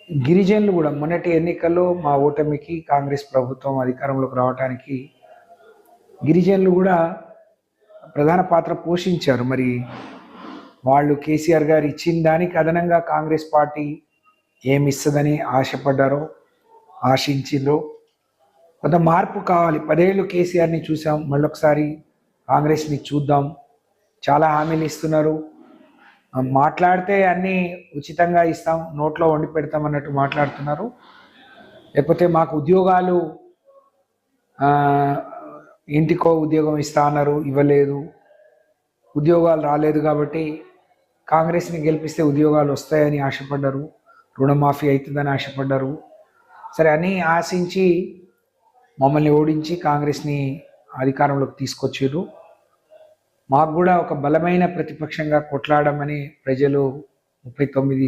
గిరిజనులు కూడా మొన్నటి ఎన్నికల్లో మా ఓటమికి కాంగ్రెస్ ప్రభుత్వం అధికారంలోకి రావడానికి గిరిజనులు కూడా ప్రధాన పాత్ర పోషించారు. మరి వాళ్ళు కేసీఆర్ గారు ఇచ్చిన దానికి అదనంగా కాంగ్రెస్ పార్టీ ఏమి ఇస్తుందని ఆశపడ్డారో, ఆశించిందో, కొంత మార్పు కావాలి. 10 ఏళ్ళు కేసీఆర్ని చూసాం, మళ్ళొకసారి కాంగ్రెస్ని చూద్దాం. చాలా హామీలు ఇస్తున్నారు, మాట్లాడితే అన్నీ ఉచితంగా ఇస్తాం, నోట్లో వండి పెడతాం అన్నట్టు మాట్లాడుతున్నారు. లేకపోతే మాకు ఉద్యోగాలు ఇంటికో ఉద్యోగం ఇస్తా అన్నారు, ఇవ్వలేదు. ఉద్యోగాలు రాలేదు కాబట్టి కాంగ్రెస్ని గెలిపిస్తే ఉద్యోగాలు వస్తాయని ఆశపడ్డారు, రుణమాఫీ అవుతుందని ఆశపడ్డారు. సరే అని ఆశించి మమ్మల్ని ఓడించి కాంగ్రెస్ని అధికారంలోకి తీసుకొచ్చారు. మాకు కూడా ఒక బలమైన ప్రతిపక్షంగా కొట్లాడమని ప్రజలు 39